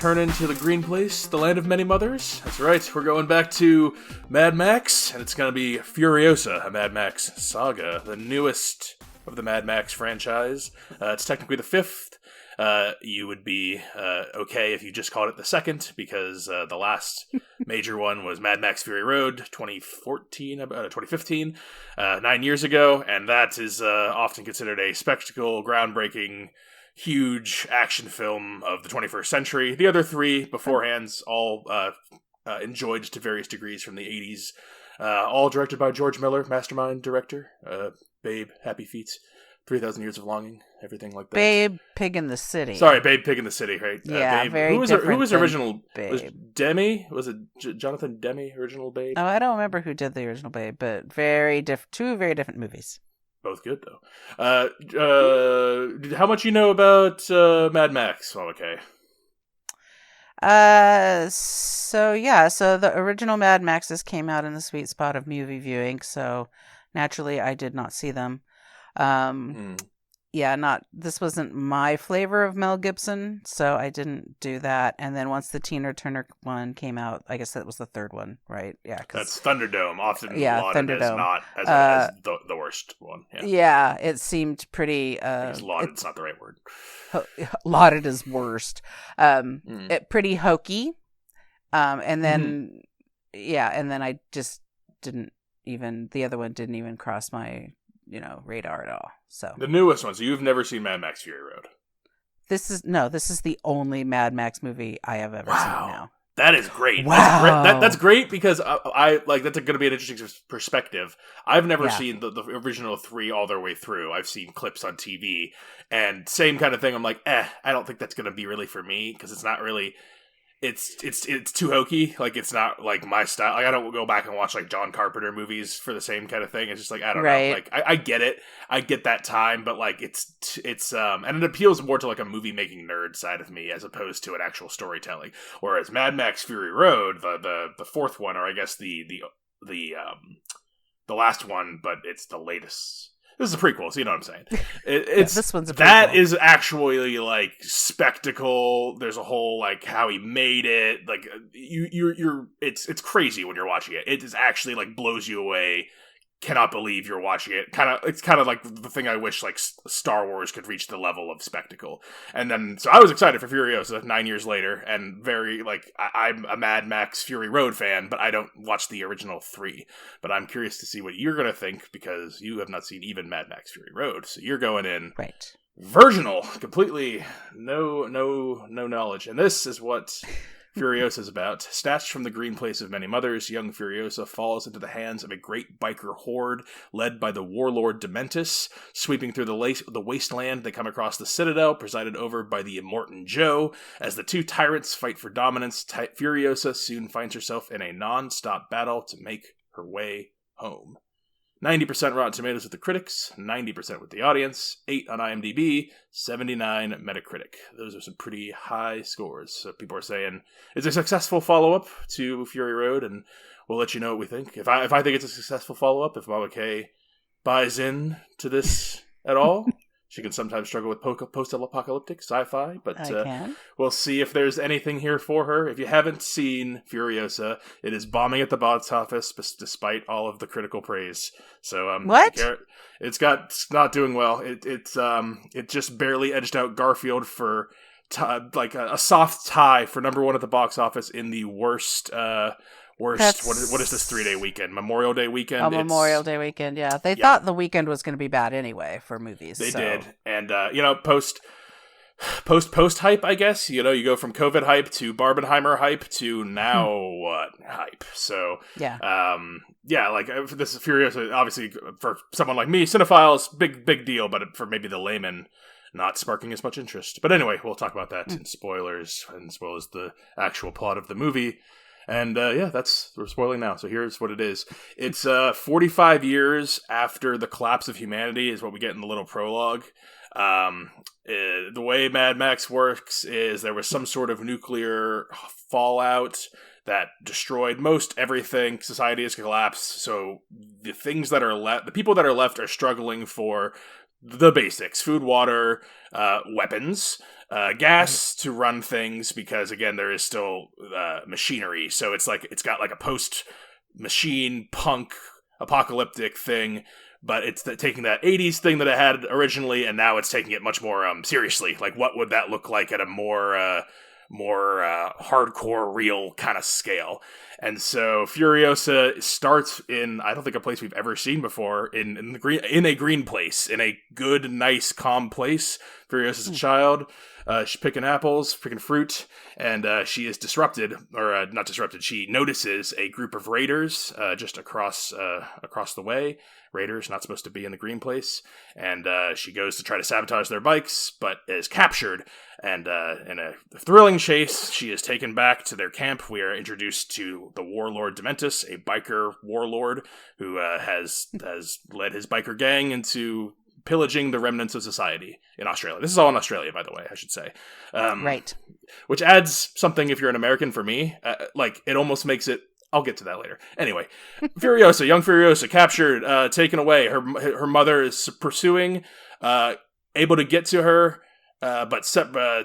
returning to the green place, the land of many mothers. That's right, we're going back to Mad Max, and it's going to be Furiosa, a Mad Max Saga, the newest of the Mad Max franchise. It's technically the fifth. You would be okay if you just called it the second, because the last major one was Mad Max Fury Road, 2015, 9 years ago, and that is often considered a spectacle, groundbreaking, huge action film of the 21st century. The other three beforehands all enjoyed to various degrees from the 80s, all directed by George Miller, mastermind director. Babe, Happy Feet, 3,000 Years of Longing, everything like that. Babe, Pig in the City. Sorry, Babe, Pig in the City, right? Yeah, Babe. very who was different original? Babe. Was Demi? Was it Jonathan Demme, original Babe? Oh, I don't remember who did the original Babe, but two very different movies. Both good, though. How much you know about Mad Max? Oh, okay. So the original Mad Maxes came out in the sweet spot of movie viewing, so naturally I did not see them. This wasn't my flavor of Mel Gibson, so I didn't do that. And then once the Tina Turner one came out, I guess that was the third one, right? Yeah, that's Thunderdome. Often lauded as not as the worst one. Yeah, it seemed pretty. Lauded's not the right word. Lauded is worst. Pretty hokey. And then and then I just didn't even. The other one didn't even cross my radar at all. So the newest one. So you've never seen Mad Max Fury Road? This is the only Mad Max movie I have ever seen now. That is great. Wow. That's great because I like that's going to be an interesting perspective. I've never seen the original three all their way through. I've seen clips on TV and same kind of thing. I'm like, I don't think that's going to be really for me because it's not really. It's too hokey. Like, it's not like my style. Like, I don't go back and watch like John Carpenter movies for the same kind of thing. It's just like, I don't know. Like, I get it. I get that time, but like it's and it appeals more to like a movie making nerd side of me as opposed to an actual storytelling. Whereas Mad Max Fury Road, the fourth one, or I guess the last one, but it's the latest. This is a prequel, so you know what I'm saying. This one's a prequel. That is actually like spectacle. There's a whole like how he made it. Like it's crazy when you're watching it. It is actually like blows you away. Cannot believe you're watching it. It's kind of like the thing I wish like Star Wars could reach the level of spectacle. And then so I was excited for Furiosa 9 years later, and very like I'm a Mad Max Fury Road fan, but I don't watch the original three. But I'm curious to see what you're gonna think because you have not seen even Mad Max Fury Road, so you're going in right virginal, completely no knowledge, and this is what Furiosa is about. Snatched from the green place of many mothers, young Furiosa falls into the hands of a great biker horde led by the warlord Dementus. Sweeping through the wasteland, they come across the Citadel, presided over by the Immortan Joe. As the two tyrants fight for dominance, Furiosa soon finds herself in a non-stop battle to make her way home. 90% Rotten Tomatoes with the critics, 90% with the audience, 8 on IMDb, 79 Metacritic. Those are some pretty high scores. So people are saying it's a successful follow-up to Fury Road, and we'll let you know what we think. If I think it's a successful follow-up, if Mama K buys in to this at all, she can sometimes struggle with post-apocalyptic sci-fi, but we'll see if there's anything here for her. If you haven't seen Furiosa, it is bombing at the box office despite all of the critical praise. So what? It's not doing well. It just barely edged out Garfield for like a soft tie for number one at the box office in the worst. What is this 3-day weekend? Memorial Day weekend? Memorial Day weekend, yeah. They thought the weekend was going to be bad anyway for movies. They did. And, post hype, I guess. You go from COVID hype to Barbenheimer hype to now what hype. So, like this is Furiosa, obviously, for someone like me, cinephiles, big deal, but for maybe the layman, not sparking as much interest. But anyway, we'll talk about that in spoilers, as well as the actual plot of the movie. And we're spoiling now. So here's what it is. It's 45 years after the collapse of humanity is what we get in the little prologue. The way Mad Max works is there was some sort of nuclear fallout that destroyed most everything. Society has collapsed. So the things that are left, the people that are left are struggling for the basics: food, water, weapons, gas to run things, because again there is still machinery, so it's got like a post machine punk apocalyptic thing, but it's taking that 80s thing that it had originally, and now it's taking it much more seriously. Like, what would that look like at a more hardcore, real kind of scale? And so Furiosa starts in, I don't think, a place we've ever seen before, in a green place, in a good, nice, calm place. Furiosa's a child. She's picking apples, picking fruit, and she is disrupted, or not disrupted. She notices a group of raiders just across the way. Raiders, not supposed to be in the green place, and she goes to try to sabotage their bikes, but is captured. And in a thrilling chase, she is taken back to their camp. We are introduced to the warlord Dementus, a biker warlord who has led his biker gang into pillaging the remnants of society in Australia. This is all in Australia, by the way, I should say. Right. Which adds something, if you're an American, for me. It almost makes it... I'll get to that later. Anyway, Furiosa, young Furiosa, captured, taken away. Her mother is pursuing, able to get to her, but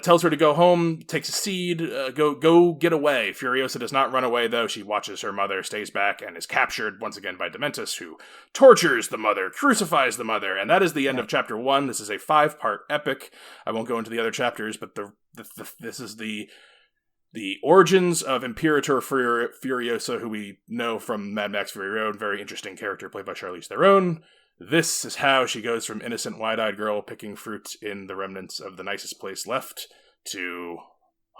tells her to go home, takes a seed, go get away. Furiosa does not run away, though. She watches her mother, stays back, and is captured once again by Dementus, who tortures the mother, crucifies the mother, and that is the end of Chapter 1. This is a 5-part epic. I won't go into the other chapters, but this is the origins of Imperator Furiosa, who we know from Mad Max Fury Road. Very interesting character played by Charlize Theron. This is how she goes from innocent, wide-eyed girl picking fruit in the remnants of the nicest place left to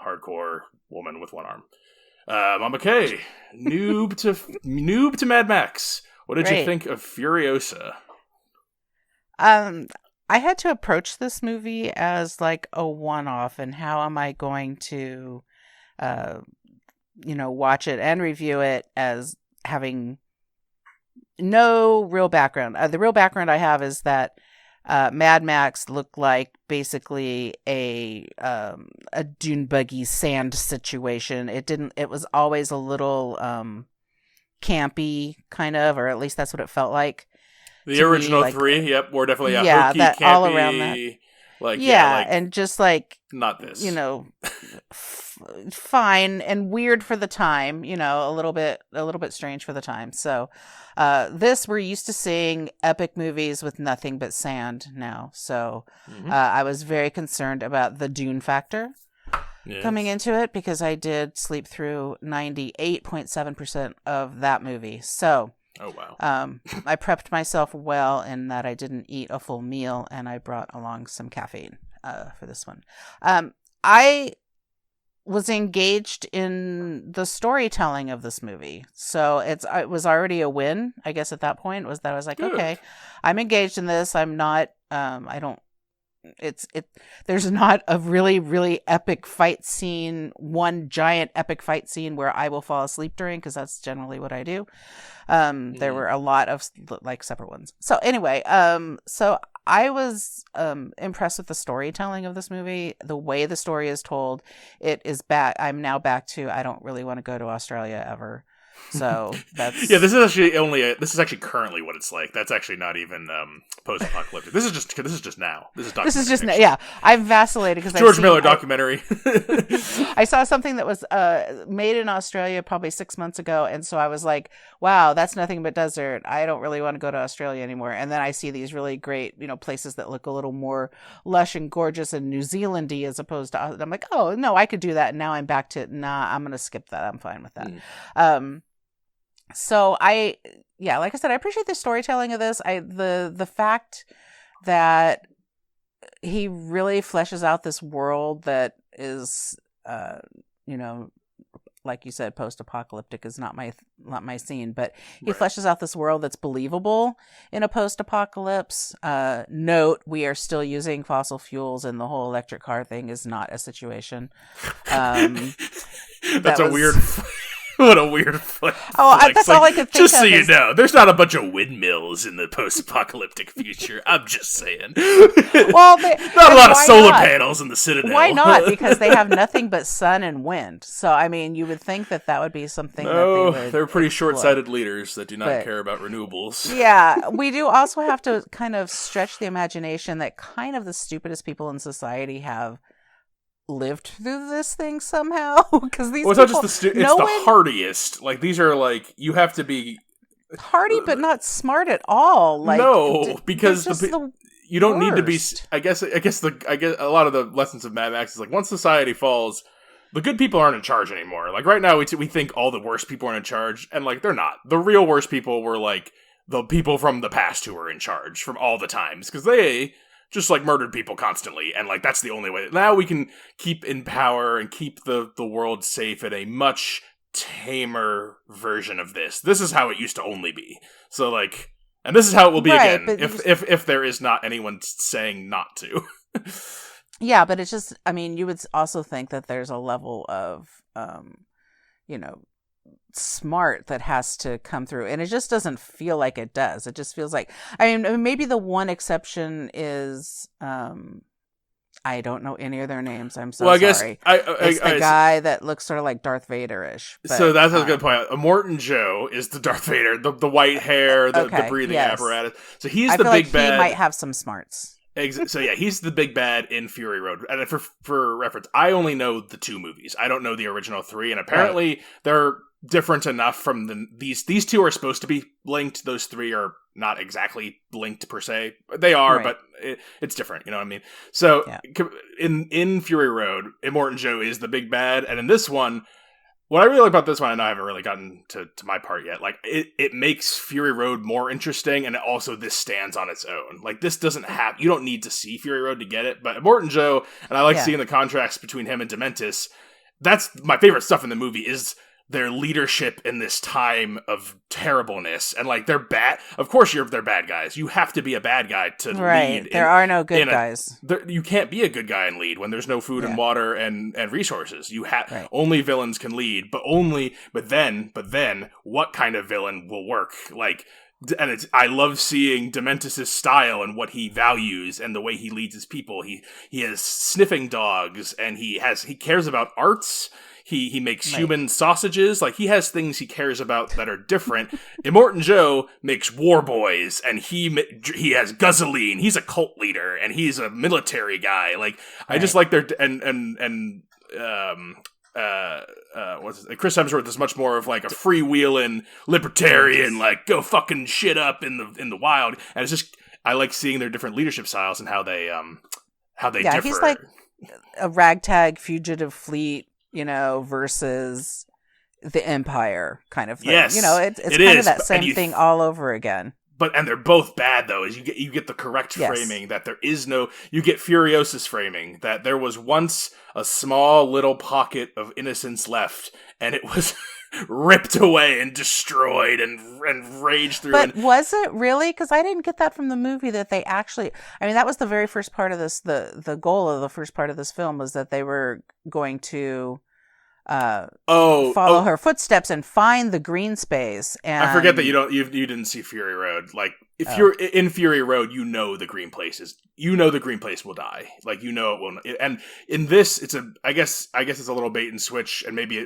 hardcore woman with one arm. Mama K, noob to Mad Max. What did you think of Furiosa? I had to approach this movie as like a one-off, and how am I going to watch it and review it as having no real background. The real background I have is that Mad Max looked like basically a dune buggy sand situation. It was always a little campy, kind of, or at least that's what it felt like. The original three, yep, were definitely hokey, that campy, all around that. And just like, not this, fine and weird for the time, a little bit strange for the time. So this, we're used to seeing epic movies with nothing but sand now. So I was very concerned about the dune factor coming into it, because I did sleep through 98.7% of that movie. So oh, wow. I prepped myself well in that I didn't eat a full meal, and I brought along some caffeine for this one. I was engaged in the storytelling of this movie. So it was already a win, I guess, at that point, was that I was like, okay, I'm engaged in this. I'm not, there's not a really, really epic fight scene, one giant epic fight scene where I will fall asleep during, because that's generally what I do. There were a lot of like separate ones. So anyway, so I was impressed with the storytelling of this movie, the way the story is told. It is back. I'm now back to, I don't really want to go to Australia ever. So that's this is actually currently what it's like. That's actually not even post-apocalyptic. This is just now. This is just now. Yeah, I've vacillated because George Miller documentary. I saw something that was made in Australia probably 6 months ago, and so I was like, wow, that's nothing but desert. I don't really want to go to Australia anymore. And then I see these really great, places that look a little more lush and gorgeous and New Zealand-y as opposed to, I'm like, oh no, I could do that. And now I'm back to, nah, I'm gonna skip that. I'm fine with that. So like I said, I appreciate the storytelling of this. The fact that he really fleshes out this world that is, like you said, post-apocalyptic is not my scene, but he fleshes out this world that's believable in a post-apocalypse. Note, we are still using fossil fuels, and the whole electric car thing is not a situation. That's a weird. What a weird flex. That's all I could think just of. So you know, there's not a bunch of windmills in the post-apocalyptic future. I'm just saying. Well, not a lot of solar panels in the Citadel. Why not? Because they have nothing but sun and wind. So, I mean, you would think that would be something that they would. They're pretty short-sighted leaders that do not care about renewables. Yeah, we do also have to kind of stretch the imagination that kind of the stupidest people in society have lived through this thing somehow, because these it's people, not just it's the hardiest. Like, these are like, you have to be hardy but not smart at all. Like, no, because you don't need to be. I guess a lot of the lessons of Mad Max is like, once society falls, the good people aren't in charge anymore. Like, right now we think all the worst people are in charge, and like, they're not. The real worst people were like the people from the past who were in charge from all the times, because they just like murdered people constantly, and like, that's the only way. Now we can keep in power and keep the world safe in a much tamer version of this. This is how it used to only be. So like, and this is how it will be again if there is not anyone saying not to. Yeah, but it's just, I mean, you would also think that there's a level of smart that has to come through, and it just doesn't feel like it does. It just feels like, I mean, maybe the one exception is I don't know any of their names. I'm so sorry. It's the guy that looks sort of like Darth Vader-ish. So that's a good point. Morton Joe is the Darth Vader, the white hair, the breathing apparatus. So he's the big bad. He might have some smarts. So yeah, he's the big bad in Fury Road. And for reference, I only know the 2 movies. I don't know the original 3, and apparently they're different enough from these 2 are supposed to be linked. Those 3 are not exactly linked per se. They are, but it's different. You know what I mean? So in Fury Road, Immortan Joe is the big bad, and in this one, what I really like about this one, I know I haven't really gotten to my part yet, like, it makes Fury Road more interesting, and also this stands on its own. Like, this doesn't have, you don't need to see Fury Road to get it, but Immortan Joe, and I like seeing the contrast between him and Dementis. That's my favorite stuff in the movie, is their leadership in this time of terribleness. And like, they're bad. Of course they're bad guys. You have to be a bad guy to lead. There are no good guys. You can't be a good guy and lead when there's no food and water and resources. You have only villains can lead, but then what kind of villain will work? Like, and I love seeing Dementis' style and what he values and the way he leads his people. He has sniffing dogs, and he cares about arts. He makes human sausages. Like, he has things he cares about that are different. Immortan Joe makes war boys, and he has Guzzolene. He's a cult leader, and he's a military guy. Like, I just like their Chris Hemsworth is much more of like a freewheeling libertarian, like, go fucking shit up in the wild. And it's just, I like seeing their different leadership styles and how they differ. He's like a ragtag fugitive fleet, versus the Empire kind of thing. Yes, it's kind of that same thing all over again. And they're both bad, though, is you get the correct framing that there is no... You get Furiosa's framing, that there was once a small little pocket of innocence left, and it was ripped away and destroyed and raged through. But was it really? Because I didn't get that from the movie, that they actually... I mean, that was the very first part of this, the goal of the first part of this film was that they were going to... follow her footsteps and find the green space. And I forget that you didn't see Fury Road. Like, if you're in Fury Road, the green place will die. Like, it will. And in this, I guess it's a little bait and switch, and maybe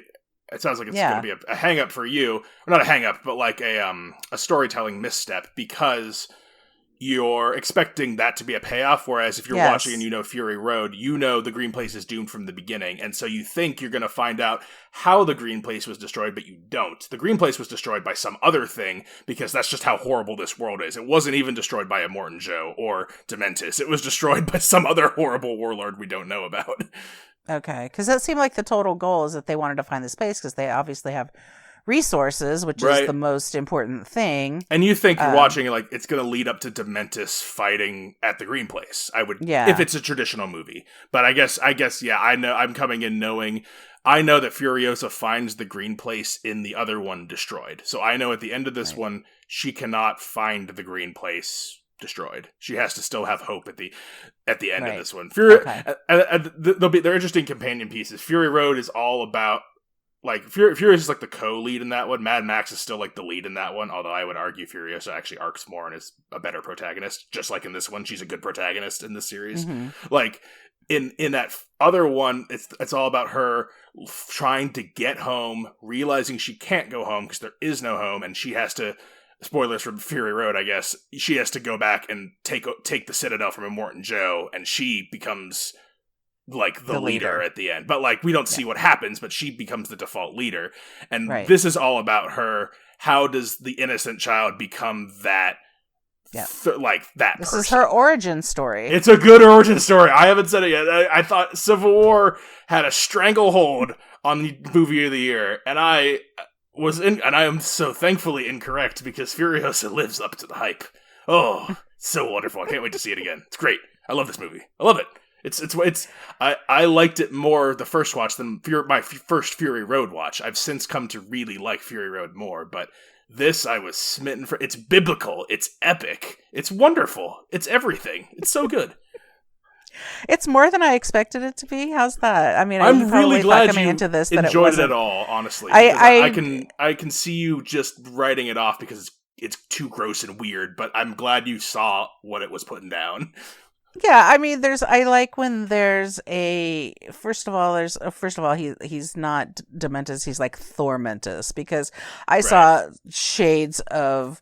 it sounds like it's going to be a hang up for you, or not a hang up, but like a storytelling misstep, because you're expecting that to be a payoff, whereas if you're watching and Fury Road, the green place is doomed from the beginning, and so you think you're going to find out how the green place was destroyed, but you don't. The green place was destroyed by some other thing, because that's just how horrible this world is. It wasn't even destroyed by Immortan Joe or Dementis. It was destroyed by some other horrible warlord we don't know about. Okay, because that seemed like the total goal is that they wanted to find the space, because they obviously have resources, which is the most important thing. And you think you're watching, like, it's going to lead up to Dementis fighting at the Green Place. If it's a traditional movie. But I guess, I know, I'm coming in knowing, I know that Furiosa finds the Green Place in the other one destroyed. So I know at the end of this one, she cannot find the Green Place destroyed. She has to still have hope at the end of this one. There are interesting companion pieces. Fury Road is all about like Furiosa is like the co-lead in that one. Mad Max is still like the lead in that one, although I would argue Furiosa actually arcs more and is a better protagonist. Just like in this one, she's a good protagonist in this series. Like in that other one, it's all about her trying to get home, realizing she can't go home because there is no home, and she has to. Spoilers from Fury Road, I guess. She has to go back and take the Citadel from Immortan Joe, and she becomes like the leader at the end. But like we don't see what happens, but she becomes the default leader. And this is all about her. How does the innocent child become that? Like that this person. Is her origin story. It's a good origin story. I haven't said it yet. I thought Civil War had a stranglehold on the movie of the year, and I am so thankfully incorrect because Furiosa lives up to the hype. Oh, so wonderful. I can't wait to see it again. It's great. I love this movie. I love it. I liked it more the first watch than my first Fury Road watch. I've since come to really like Fury Road more, but this I was smitten for. It's biblical. It's epic. It's wonderful. It's everything. It's so good. It's more than I expected it to be. How's that? I mean, I'm really glad coming you into this enjoyed it at all. Honestly, I can see you just writing it off because it's too gross and weird. But I'm glad you saw what it was putting down. Yeah, I mean, I like when there's first of all, he's not Dementus, he's like Thormentus, because I saw shades of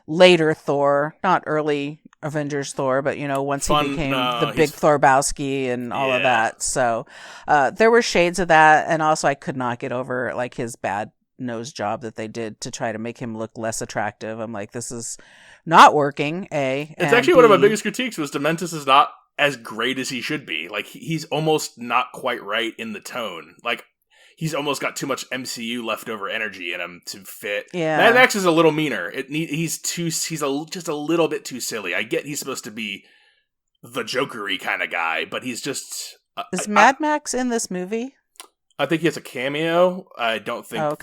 later Thor, not early Avengers Thor, but once he became the big Thorbowski and all of that. So there were shades of that, and also I could not get over like his bad nose job that they did to try to make him look less attractive. I'm like, this is not working. It's actually one of my biggest critiques was Dementus is not as great as he should be. Like he's almost not quite right in the tone. Like he's almost got too much MCU leftover energy in him to fit. Yeah, Mad Max is a little meaner. He's just a little bit too silly. I get he's supposed to be the Joker-y kind of guy, but he's just. Is Mad Max in this movie? I think he has a cameo. I don't think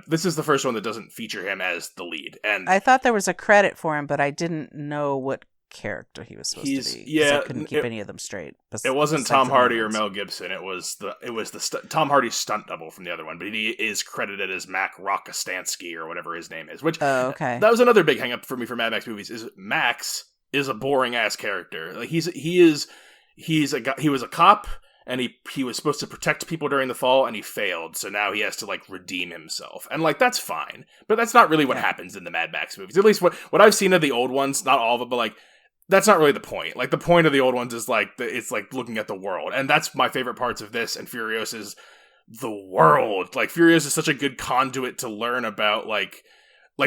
this is the first one that doesn't feature him as the lead. And I thought there was a credit for him, but I didn't know what character he was supposed to be. Yeah, I couldn't keep any of them straight. It wasn't Tom Hardy or Mel Gibson. It was the Tom Hardy's stunt double from the other one, but he is credited as Mac Rockastansky or whatever his name is. Which that was another big hang up for me for Mad Max movies. Is Max is a boring ass character. Like he was a cop. And he was supposed to protect people during the fall, and he failed. So now he has to, like, redeem himself. And, like, that's fine. But that's not really what happens in the Mad Max movies. At least what I've seen of the old ones, not all of it, but, like, that's not really the point. Like, the point of the old ones is, like, it's, like, looking at the world. And that's my favorite parts of this and Furiosa is the world. Like, Furiosa is such a good conduit to learn about, like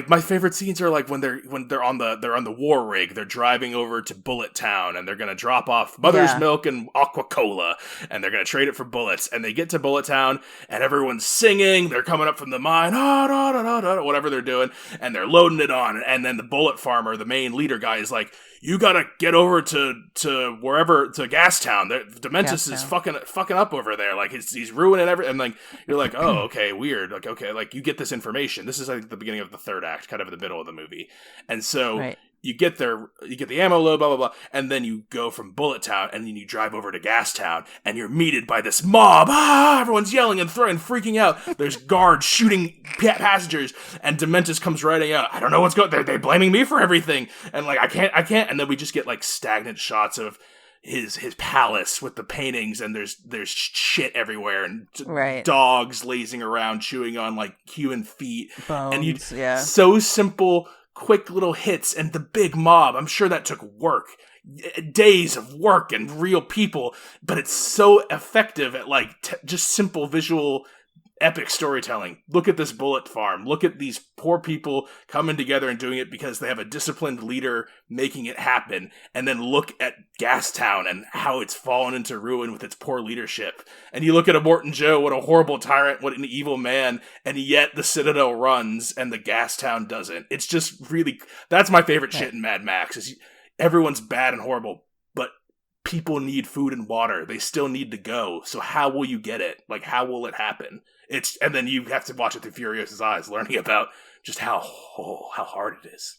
my favorite scenes are like when they're on the war rig, they're driving over to Bullet Town and they're gonna drop off Mother's Milk and Aqua Cola and they're gonna trade it for bullets, and they get to Bullet Town and everyone's singing, they're coming up from the mine, whatever they're doing, and they're loading it on, and then the bullet farmer, the main leader guy, is like, you gotta get over to wherever, to Gastown. Dementus is fucking up over there. Like he's ruining everything. And like you're like, oh, okay, weird. Like okay, like you get this information. This is like the beginning of the third act, kind of in the middle of the movie. And so you get there, you get the ammo load, blah blah blah, and then you go from Bullet Town, and then you drive over to Gastown, and you're meted by this mob. Everyone's yelling and throwing, freaking out. There's guards shooting passengers, and Dementus comes riding out. I don't know what's going. They're blaming me for everything, and like I can't. And then we just get like stagnant shots of his palace with the paintings, and there's shit everywhere, and dogs lazing around chewing on like human feet, bones, and so simple. Quick little hits and the big mob. I'm sure that took work, days of work and real people, but it's so effective at like just simple visual epic storytelling. Look at this bullet farm. Look at these poor people coming together and doing it because they have a disciplined leader making it happen. And then look at Gastown and how it's fallen into ruin with its poor leadership. And you look at Immortan Joe, what a horrible tyrant, what an evil man, and yet the Citadel runs and the Gastown doesn't. It's just really, that's my favorite shit in Mad Max, is everyone's bad and horrible, but people need food and water. They still need to go. So how will you get it? Like, how will it happen? And then you have to watch it through Furiosa's eyes, learning about just how hard it is.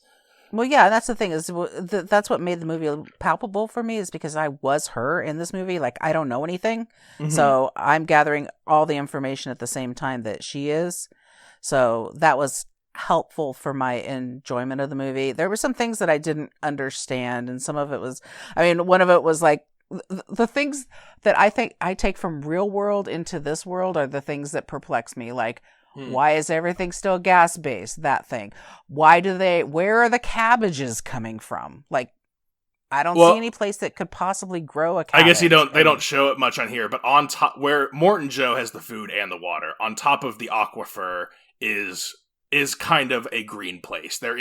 Well, yeah, that's the thing is that's what made the movie palpable for me is because I was her in this movie. Like, I don't know anything, so I'm gathering all the information at the same time that she is. So that was helpful for my enjoyment of the movie. There were some things that I didn't understand, and some of it was, I mean, one of it was like the things that I think I take from real world into this world are the things that perplex me, like. Why is everything still gas based? That thing. Where are the cabbages coming from? Like, I don't see any place that could possibly grow a cabbage. I guess they don't show it much on here, but on top, where Morton Joe has the food and the water, on top of the aquifer is kind of a green place. There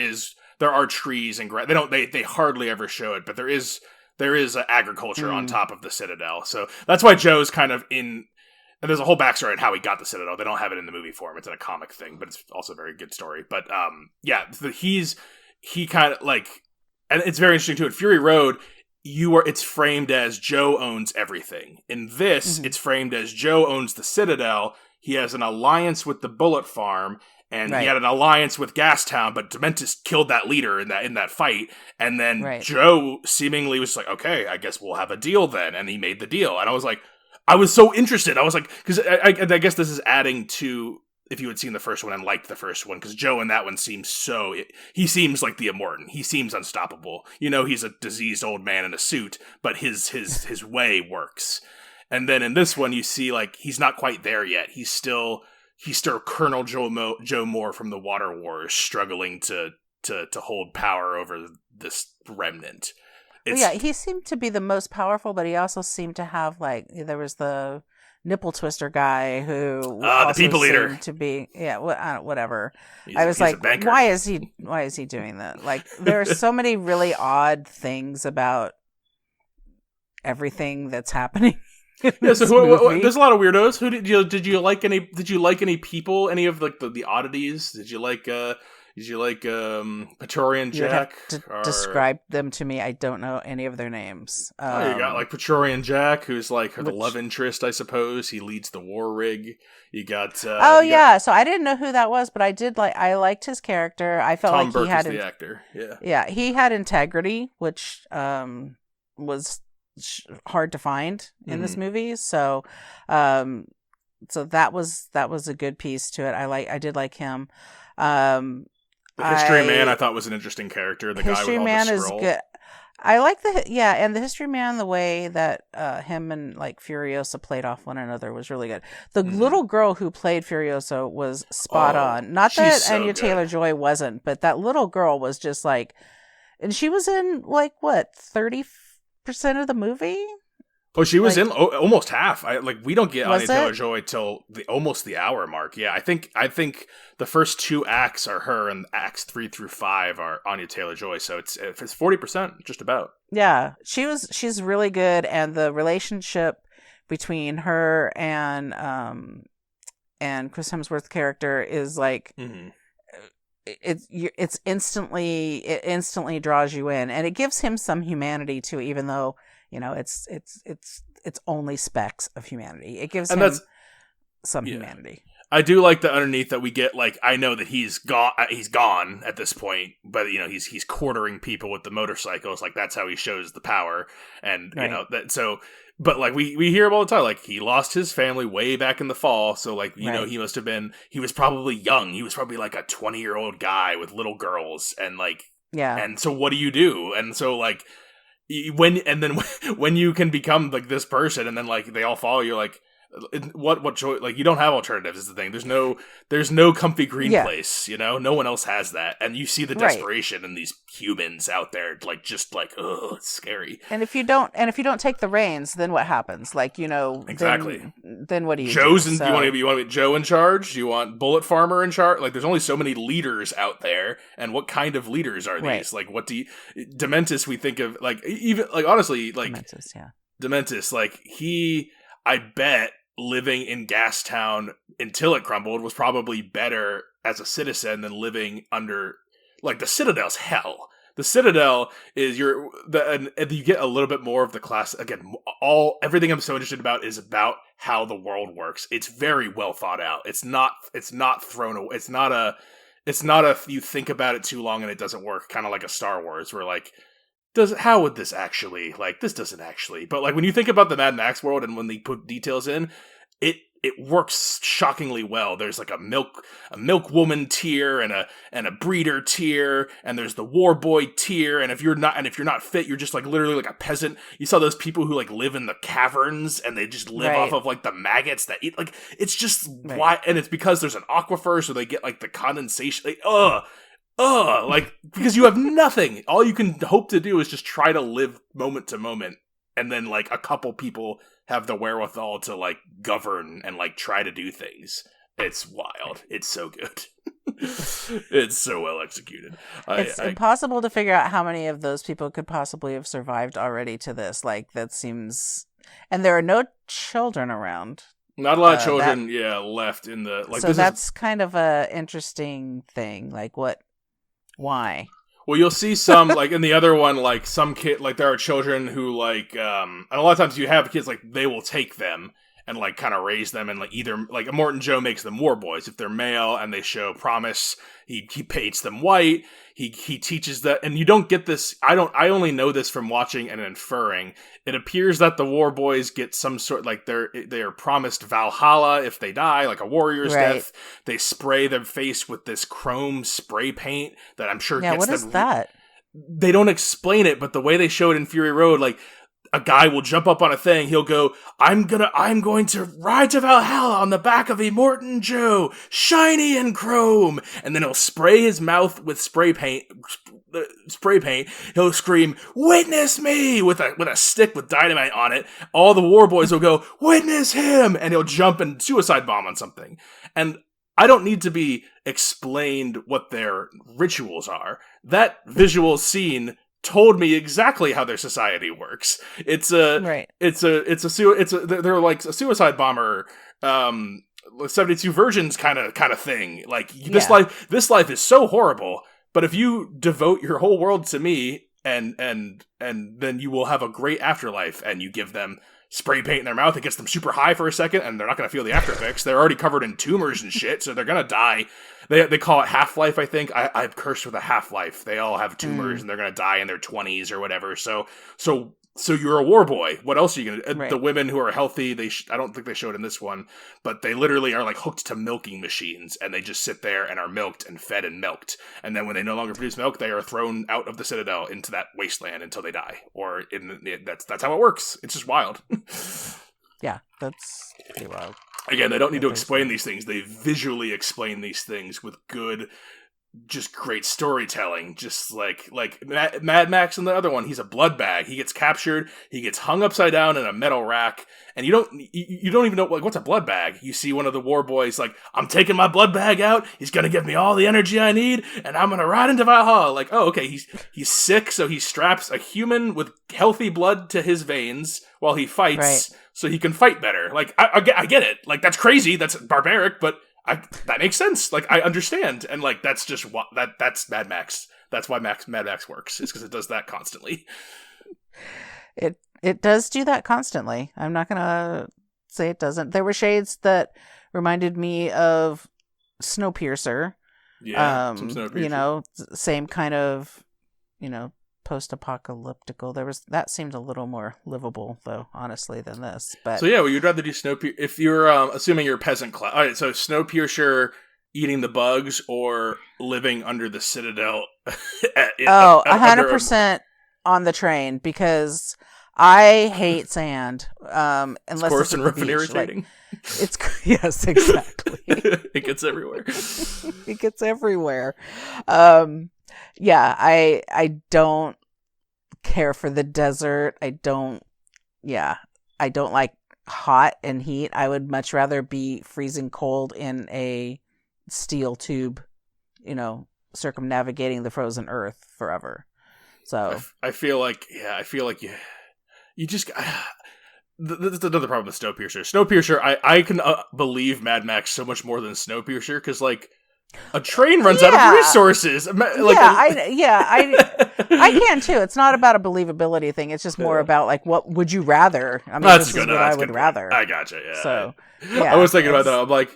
are trees and grass. They hardly ever show it, but there is agriculture on top of the Citadel. So that's why Joe's kind of in. And there's a whole backstory on how he got the Citadel. They don't have it in the movie form. It's in a comic thing, but it's also a very good story. But he kind of like, and it's very interesting too. At Fury Road, it's framed as Joe owns everything. In this, it's framed as Joe owns the Citadel. He has an alliance with the Bullet Farm, and he had an alliance with Gastown, but Dementis killed that leader in that fight. And then Joe seemingly was like, okay, I guess we'll have a deal then. And he made the deal. And I was like, I was so interested. I was like, because I guess this is adding to, if you had seen the first one and liked the first one, because Joe in that one seems he seems like the Immortan. He seems unstoppable. You know, he's a diseased old man in a suit, but his way works. And then in this one, you see like he's not quite there yet. He's still Colonel Joe Moore from the Water Wars, struggling to hold power over this remnant. Well, yeah, he seemed to be the most powerful, but he also seemed to have like there was the nipple twister guy who the people eater to be whatever. I was like, why is he doing that? Like, there are so many really odd things about everything that's happening. Yeah, so there's a lot of weirdos. Who did you like any? Did you like any people? Any of like the oddities? Did you like Praetorian Jack? Describe them to me. I don't know any of their names. You got like Praetorian Jack, who's like the love interest, I suppose. He leads the war rig. You got. So I didn't know who that was, but I liked his character. I felt Tom like Burke he had is the actor. Yeah. Yeah, he had integrity, which was hard to find in this movie. So, so that was a good piece to it. I did like him. The History Man, I thought, was an interesting character. The History guy with all the scroll. Is good. I like and the History Man, the way that him and like Furiosa played off one another was really good. The little girl who played Furiosa was spot on. Not that Anya Taylor-Joy wasn't, but that little girl was just like, and she was in like what 30% of the movie. Oh, she was in almost half. We don't get Anya Taylor-Joy till almost the hour mark. Yeah, I think the first 2 acts are her, and acts 3 through 5 are Anya Taylor-Joy. So it's 40%, just about. Yeah, she's really good, and the relationship between her and Chris Hemsworth's character is like. It instantly draws you in, and it gives him some humanity too, even though it's only specks of humanity. It gives him some humanity. I do like the underneath that we get. Like, I know that he's gone at this point, but he's quartering people with the motorcycles. Like, that's how he shows the power, and that so. But like we hear him all the time, like he lost his family way back in the fall. So like, he was probably young. He was probably like a 20-year-old guy with little girls. And like, and so what do you do? And so like when you can become like this person and then like they all follow you, like, what choice? Like, you don't have alternatives is the thing. There's no comfy green place, no one else has that. And you see the desperation in these humans out there, like, just like, oh, it's scary. And if you don't take the reins, then what happens? Like, exactly. Then what do you you want to get Joe in charge? Do you want Bullet Farmer in charge? Like, there's only so many leaders out there, and what kind of leaders are these? Like, what do you Dementis we think of, like, even like, honestly, like Dementis, like, I bet living in Gastown until it crumbled was probably better as a citizen than living under, like, the Citadel's hell. The Citadel is and you get a little bit more of the class. Again, everything I'm so interested about is about how the world works. It's very well thought out. It's not thrown away. It's not it's not a you think about it too long and it doesn't work, kind of like a Star Wars where like how would this actually, like, this doesn't actually, but like when you think about the Mad Max world and when they put details in, it works shockingly well. There's like a milk woman tier and a breeder tier, and there's the war boy tier, and if you're not fit, you're just like literally like a peasant. You saw those people who like live in the caverns and they just live off of like the maggots that eat, like, it's just why, and it's because there's an aquifer, so they get like the condensation, like, like, because you have nothing. All you can hope to do is just try to live moment to moment, and then like a couple people have the wherewithal to like govern and like try to do things. It's wild. It's so good. It's so well executed. It's impossible to figure out how many of those people could possibly have survived already to this. Like, that seems, and there are no children around. Not a lot of children, left in the like. So that's kind of a interesting thing. Like, why? Well, you'll see some, like, in the other one, like, some kid, like, there are children who, like, and a lot of times you have kids, like, they will take them and, like, kind of raise them, and, like, either, like, Morton Joe makes them war boys. If they're male and they show promise, he paints them white, he teaches that, and you don't get this, I only know this from watching and inferring. It appears that the war boys get some sort, like, they are promised Valhalla if they die, like a warrior's death. They spray their face with this chrome spray paint that I'm sure gets them. Yeah, what is that? They don't explain it, but the way they show it in Fury Road, like, a guy will jump up on a thing, he'll go, I'm going to ride to Valhalla on the back of a Morton Joe, shiny and chrome, and then he'll spray his mouth with spray paint, he'll scream, witness me, with a stick with dynamite on it. All the war boys will go, witness him, and he'll jump and suicide bomb on something. And I don't need to be explained what their rituals are. That visual scene told me exactly how their society works. They're like a suicide bomber, 72 virgins kind of thing. Like, this life is so horrible, but if you devote your whole world to me, and then you will have a great afterlife, and you give them spray paint in their mouth, it gets them super high for a second, and they're not going to feel the after effects. They're already covered in tumors and shit, so they're going to die. They call it half-life, I think. I've cursed with a half-life. They all have tumors, and they're going to die in their 20s or whatever. So you're a war boy. What else are you going to... Right. The women who are healthy, I don't think they showed in this one, but they literally are like hooked to milking machines, and they just sit there and are milked and fed and milked. And then when they no longer produce milk, they are thrown out of the Citadel into that wasteland until they die. Or that's how it works. It's just wild. Yeah, that's pretty wild. Again, they don't need to explain these things. They visually explain these things with good, just great storytelling. Just like Mad Max and the other one, he's a blood bag. He gets captured, he gets hung upside down in a metal rack, and you don't even know, like, what's a blood bag. You see one of the war boys like, I'm taking my blood bag out, he's gonna give me all the energy I need, and I'm gonna ride into Valhalla. Like, oh, okay, he's sick, so he straps a human with healthy blood to his veins while he fights, so he can fight better. Like, I get it. Like, that's crazy, that's barbaric, but that makes sense. Like, I understand, and like, that's just what that's Mad Max. That's why Mad Max works. Is because it does that constantly. It does do that constantly. I'm not gonna say it doesn't. There were shades that reminded me of Snowpiercer. Yeah, some Snowpiercer. Same kind of, post-apocalyptical. That seemed a little more livable, though, honestly, than this. But so you'd rather do Snowpiercer if you're assuming you're a peasant class. All right, so Snowpiercer eating the bugs or living under the Citadel. 100% on the train, because I hate sand. Unless it's coarse and rough and irritating. Yes, exactly. It gets everywhere. It gets everywhere. Yeah, I don't care for the desert. I don't like hot and heat. I would much rather be freezing cold in a steel tube, circumnavigating the frozen earth forever. So I feel like you just that's another problem with Snowpiercer. I can believe Mad Max so much more than Snowpiercer, because like a train runs out of resources. I can too. It's not about a believability thing. It's just more about like, what would you rather? I mean, this is what I would rather. I gotcha. Yeah. So, I was thinking about that. I'm like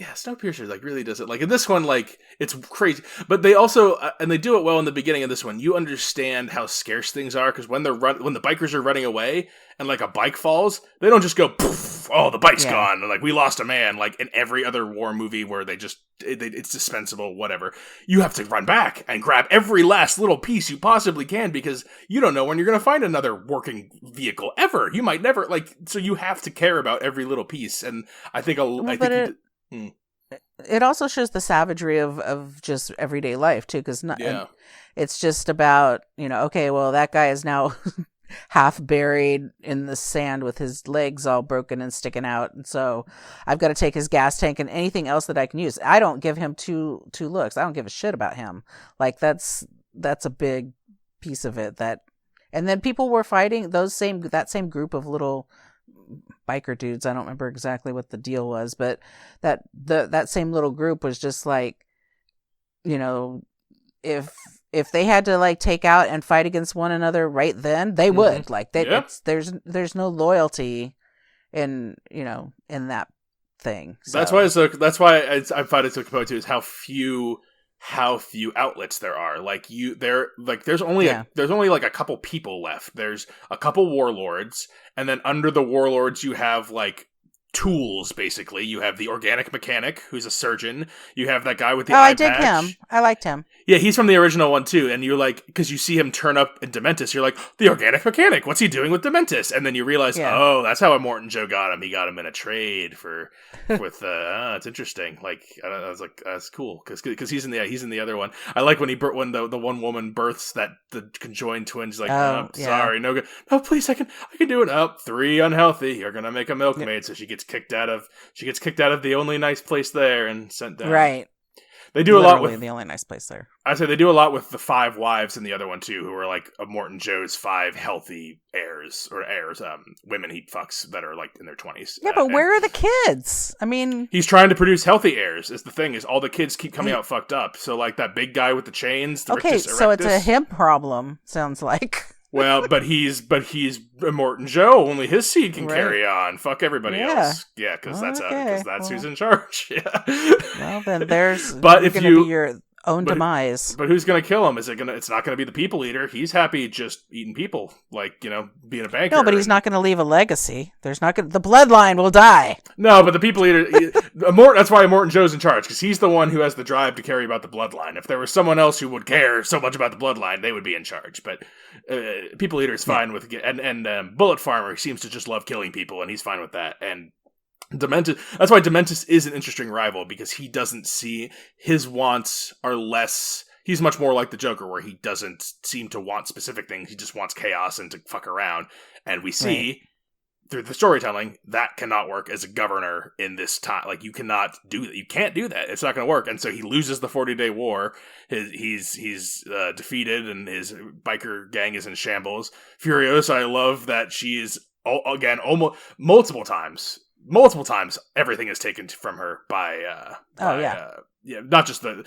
Snowpiercer like really does it. Like in this one, like it's crazy, but they also and they do it well in the beginning of this one. You understand how scarce things are because when the bikers are running away and like a bike falls, they don't just go poof, oh the bike's gone, and like we lost a man. Like in every other war movie where it's dispensable, whatever. You have to run back and grab every last little piece you possibly can because you don't know when you're going to find another working vehicle ever. You might never so you have to care about every little piece, and I think it also shows the savagery of just everyday life too, because it's just about okay, well that guy is now half buried in the sand with his legs all broken and sticking out, and so I've got to take his gas tank and anything else that I can use. I don't give him two looks. I don't give a shit about him. Like that's a big piece of it. And then people were fighting that same group of little biker dudes. I don't remember exactly what the deal was, but that same little group was just like, if they had to like take out and fight against one another right then, they would. Like there's no loyalty in in that thing. So. That's why I find it so compelling too, is how few outlets there are. Like there's only like a couple people left. There's a couple warlords, and then under the warlords you have like tools, basically. You have the organic mechanic, who's a surgeon. You have that guy with the eye patch. I dig him. I liked him. Yeah, he's from the original one, too. And you're like, because you see him turn up in Dementis, you're like, the organic mechanic, what's he doing with Dementis? And then you realize, oh, that's how Immortan Joe got him. He got him in a trade with, it's interesting. Like, I was like, that's cool. Because he's in the other one. I like when the one woman births the conjoined twins. Like, sorry, no good. No, please, I can do it. Up 3 unhealthy. You're going to make a milkmaid. So she gets kicked out of the only nice place there and sent down. Right. They do a lot with the only nice place there. I say they do a lot with the 5 wives in the other one too, who are like Immortan Joe's 5 healthy heirs, women he fucks that are like in their 20s. Yeah, but where are the kids? I mean, he's trying to produce healthy heirs. Is the thing is all the kids keep coming out fucked up. So like that big guy with the chains. The so it's a him problem. Sounds like. Well, but he's Immortan Joe. Only his seed can carry on. Fuck everybody else. Yeah, because that's who's in charge. Yeah. Well, then there's. But if you be your own demise. But who's gonna kill him? It's not gonna be the people eater. He's happy just eating people, like being a banker. No, but he's not gonna leave a legacy. The bloodline will die. No, but the people eater. That's why Immortan Joe's in charge, because he's the one who has the drive to carry about the bloodline. If there was someone else who would care so much about the bloodline, they would be in charge. But people eater is fine with and Bullet Farmer seems to just love killing people, and he's fine with that. And Dementis. That's why Dementis is an interesting rival, because he doesn't see his wants are less. He's much more like the Joker, where he doesn't seem to want specific things. He just wants chaos and to fuck around. And we see through the storytelling that cannot work as a governor in this time. Like you cannot do that. You can't do that. It's not going to work. And so he loses the 40-day war. He's defeated, and his biker gang is in shambles. Furiosa, I love that she is again almost multiple times, everything is taken from her by not just the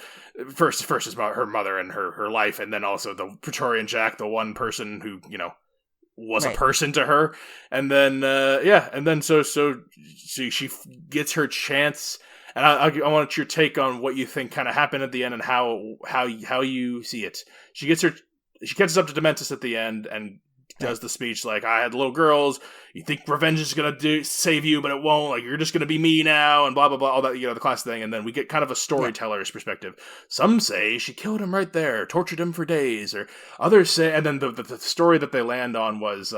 first is about her mother and her life, and then also the Praetorian Jack, the one person who was a person to her, and then so she gets her chance. And I want your take on what you think kind of happened at the end and how you see it. She catches up to Dementis at the end and does the speech like, I had little girls, you think revenge is going to save you, but it won't, like, you're just going to be me now, and blah, blah, blah, all that, the classic thing, and then we get kind of a storyteller's perspective. Some say she killed him right there, tortured him for days, or others say, and then the story that they land on was,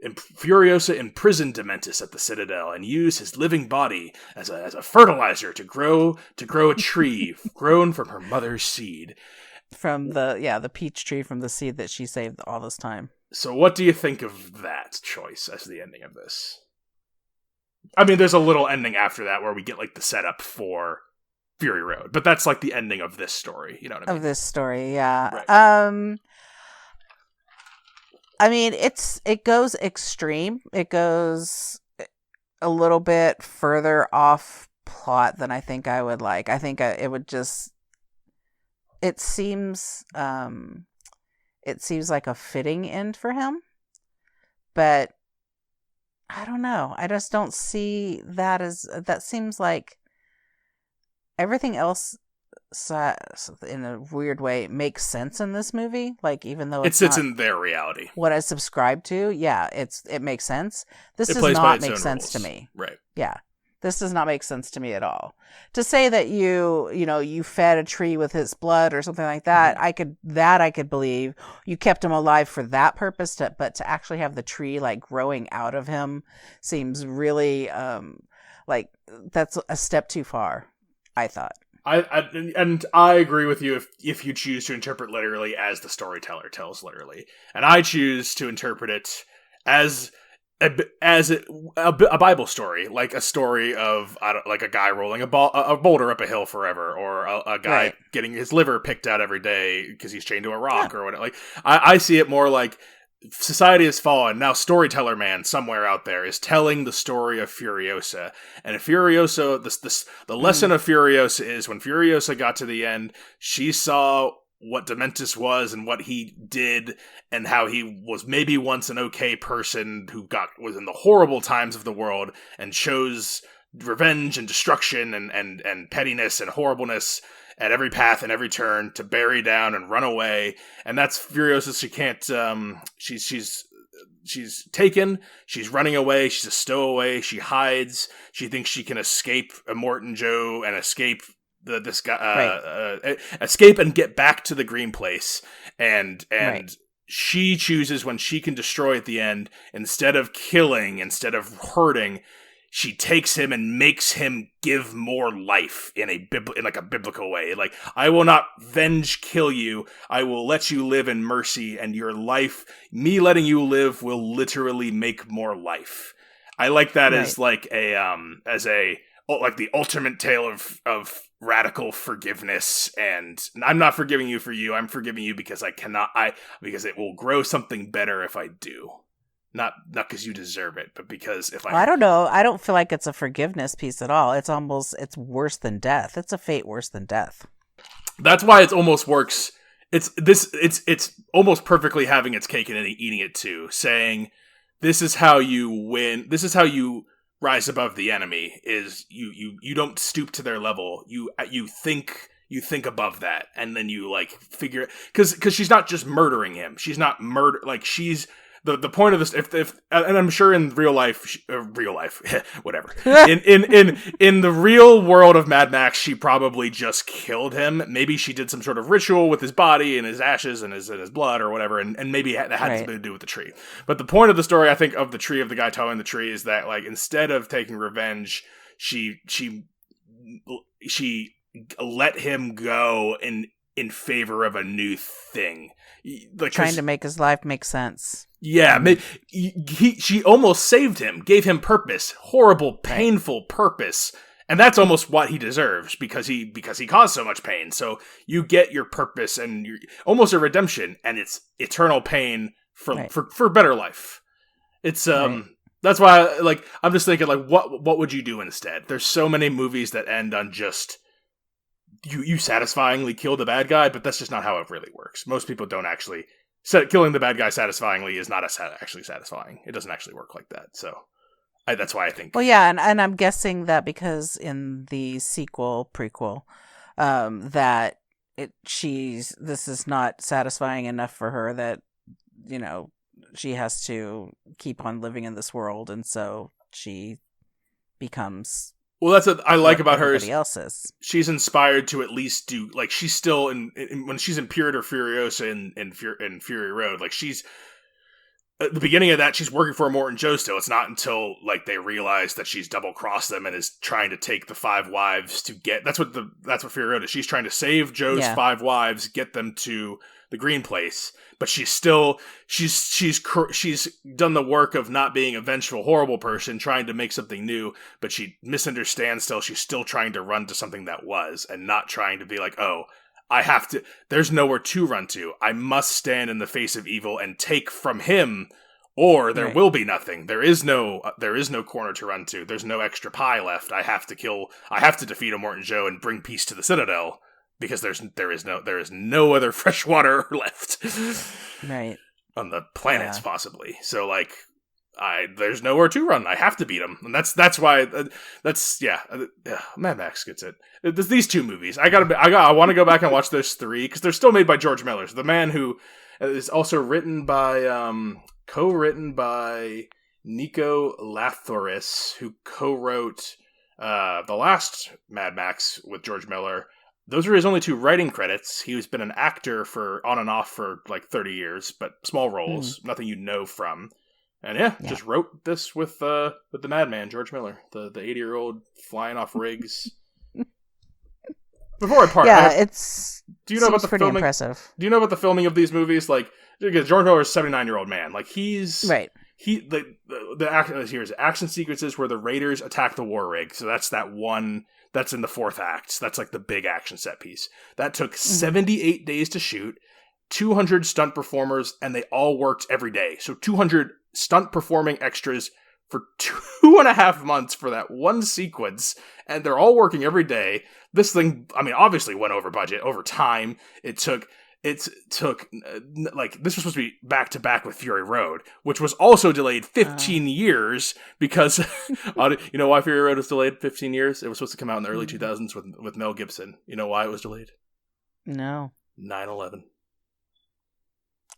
Furiosa imprisoned Dementis at the Citadel and used his living body as a fertilizer to grow a tree grown from her mother's seed. From the peach tree from the seed that she saved all this time. So what do you think of that choice as the ending of this? I mean, there's a little ending after that where we get like the setup for Fury Road, but that's like the ending of this story. You know what I mean? Of this story, yeah. Right. I mean, it goes extreme. It goes a little bit further off plot than I think I would like. I think it would just. It seems like a fitting end for him, but I don't know. I just don't see that as, that seems like everything else in a weird way makes sense in this movie. Like, even though it sits in their reality, what I subscribe to, yeah, it makes sense. This does not make sense to me. Right. Yeah. This does not make sense to me at all. To say that you fed a tree with his blood or something like that, I could believe. You kept him alive for that purpose, but to actually have the tree like growing out of him seems really like that's a step too far, I thought. I agree with you if you choose to interpret literally as the storyteller tells literally, and I choose to interpret it as a Bible story, like a story of like a guy rolling a boulder up a hill forever, or a guy getting his liver picked out every day because he's chained to a rock or whatever. Like I see it more like society has fallen. Now storyteller man somewhere out there is telling the story of Furiosa. And Furiosa, the lesson of Furiosa is when Furiosa got to the end, she saw what Dementus was and what he did, and how he was maybe once an okay person who was in the horrible times of the world and chose revenge and destruction and pettiness and horribleness at every path and every turn to bury down and run away. And that's Furiosa. She can't, she's taken, she's running away, she's a stowaway, she hides, she thinks she can escape Immortan Joe and escape this guy, escape and get back to the green place. And she chooses, when she can destroy at the end, instead of killing, instead of hurting, she takes him and makes him give more life in like a biblical way. Like, I will not kill you. I will let you live in mercy, and your life, me letting you live, will literally make more life. I like that as like like the ultimate tale of radical forgiveness. And I'm not forgiving you for you. I'm forgiving you because because it will grow something better if I do. Not because you deserve it, but because I don't know. I don't feel like it's a forgiveness piece at all. It's worse than death. It's a fate worse than death. That's why it almost works. It's almost perfectly having its cake and eating it too, saying this is how you win. This is how you rise above the enemy. Is you don't stoop to their level. You think above that, and then you like figure, because she's not just murdering him. She's not she's. The point of this, if and I'm sure in real life, whatever. in the real world of Mad Max, she probably just killed him. Maybe she did some sort of ritual with his body and his ashes and his blood or whatever, and maybe that had something to do with the tree. But the point of the story, I think, of the tree, of the guy towing the tree, is that like instead of taking revenge, she let him go in favor of a new thing. Like, trying to make his life make sense. Yeah, she almost saved him, gave him purpose, horrible, painful purpose, and that's almost what he deserves because he caused so much pain. So you get your purpose and almost a redemption, and it's eternal pain for better life. It's that's why I'm just thinking what would you do instead? There's so many movies that end on just you satisfyingly kill the bad guy, but that's just not how it really works. Most people don't actually. Killing the bad guy satisfyingly is not actually satisfying. It doesn't actually work like that. So that's why I think. Well, yeah, and I'm guessing that because in the prequel, that this is not satisfying enough for her, that she has to keep on living in this world, and so she becomes. Well, that's what I like about her. Else's. She's inspired to at least do, like, she's still when she's in Purity or Furiosa in Fury Road, like, she's at the beginning of that, she's working for Immortan Joe still. It's not until like they realize that she's double crossed them and is trying to take the 5 wives to get. That's what Fury Road is. She's trying to save Joe's 5 wives, get them to the green place, but she's done the work of not being a vengeful, horrible person, trying to make something new, but she misunderstands still. She's still trying to run to something that was, and not trying to be like, oh, I have to, there's nowhere to run to. I must stand in the face of evil and take from him, or there will be nothing. There is no corner to run to. There's no extra pie left. I have to defeat Immortan Joe and bring peace to the Citadel. Because there is no other fresh water left, right, on the planets possibly. So like, there's nowhere to run. I have to beat him, and that's why. Mad Max gets it. These two movies. I want to go back and watch those three because they're still made by George Miller, the man who is also written by, co-written by Nico Lathoris, who co-wrote the last Mad Max with George Miller. Those are his only two writing credits. He's been an actor for on and off for like 30 years, but small roles, nothing you know from. And just wrote this with the madman, George Miller, the 80-year-old flying off rigs. Before I part, do you know about the filming? Impressive. Do you know about the filming of these movies? Like, because George Miller is a 79-year-old man. Like, he's right. Here's action sequences where the Raiders attack the war rig. So that's that one that's in the fourth act. That's like the big action set piece. That took 78 days to shoot, 200 stunt performers, and they all worked every day. So 200 stunt performing extras for 2.5 months for that one sequence, and they're all working every day. This thing, I mean, obviously went over budget, over time. It took like, this was supposed to be back to back with Fury Road, which was also delayed 15 years because, you know why Fury Road was delayed 15 years? It was supposed to come out in the early 2000s with Mel Gibson. You know why it was delayed? No. 9/11.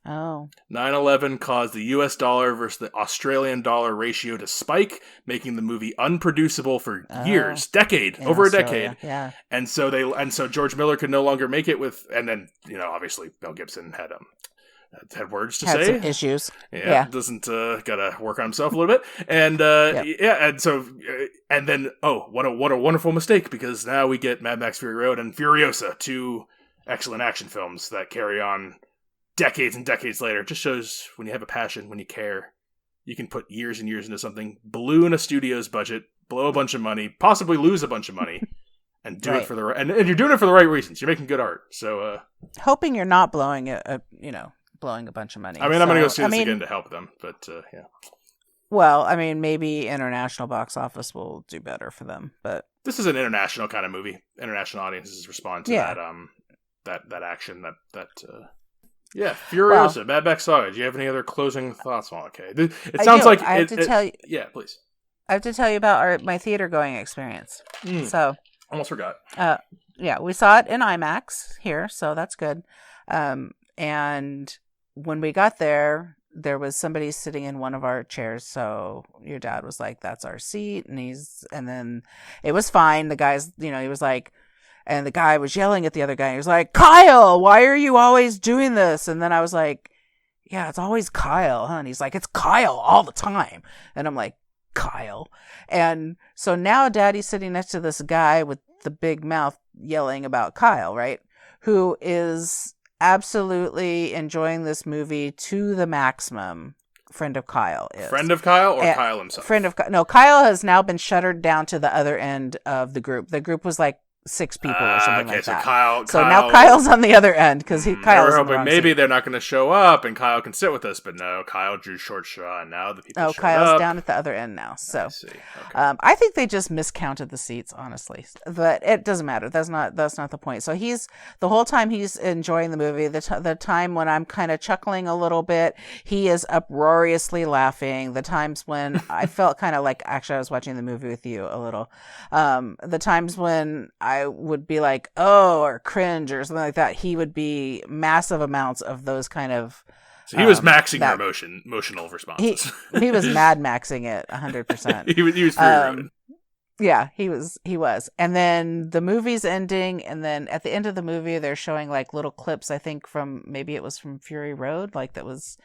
Oh. 9/11 caused the US dollar versus the Australian dollar ratio to spike, making the movie unproducible for years, over a decade. Yeah. And so George Miller could no longer make it with, and then, you know, obviously Mel Gibson had words to say. Some issues. Doesn't gotta work on himself a little bit. And and so and then what a wonderful mistake, because now we get Mad Max Fury Road and Furiosa, two excellent action films that carry on decades and decades later. It just shows when you have a passion, when you care, you can put years and years into something, balloon a studio's budget, blow a bunch of money, possibly lose a bunch of money, and do it for the right, and you're doing it for the right reasons. You're making good art. So hoping you're not blowing blowing a bunch of money. I mean, I'm going to go see this again to help them, but yeah. Well, I mean, maybe international box office will do better for them, but this is an international kind of movie. International audiences respond to that action, yeah, Furiosa, Mad Max Saga. Do you have any other closing thoughts on it? Okay. It sounds like I have to tell you. Yeah, please. I have to tell you about my theater going experience. So almost forgot. We saw it in IMAX here, so that's good. And when we got there was somebody sitting in one of our chairs. So your dad was like, "That's our seat," and then it was fine. The guy's, he was like. And the guy was yelling at the other guy. He was like, "Kyle, why are you always doing this?" And then I was like, "Yeah, it's always Kyle, huh?" And he's like, "It's Kyle all the time." And I'm like, "Kyle." And so now Daddy's sitting next to this guy with the big mouth yelling about Kyle, right? Who is absolutely enjoying this movie to the maximum. Friend of Kyle is. Friend of Kyle or Kyle himself? No, Kyle has now been shuttered down to the other end of the group. The group was like 6 people or something like that. So now Kyle's on the other end because Kyle's on the wrong maybe seat. They're not going to show up and Kyle can sit with us, but no, Kyle drew short straw and now the people showed Kyle's up. down at the other end now. So I see. Okay. I think they just miscounted the seats, honestly, but it doesn't matter. That's not the point. So the whole time he's enjoying the movie. The time when I'm kind of chuckling a little bit, he is uproariously laughing. The times when I felt kind of like actually I was watching the movie with you a little. The times when I would be like, "Oh," or cringe or something like that, he would be massive amounts of those kind of. So he was maxing your emotional responses. He was Mad Maxing it 100%. he was very yeah, he was. And then the movie's ending, and then at the end of the movie, they're showing like little clips. I think maybe it was from Fury Road, like that was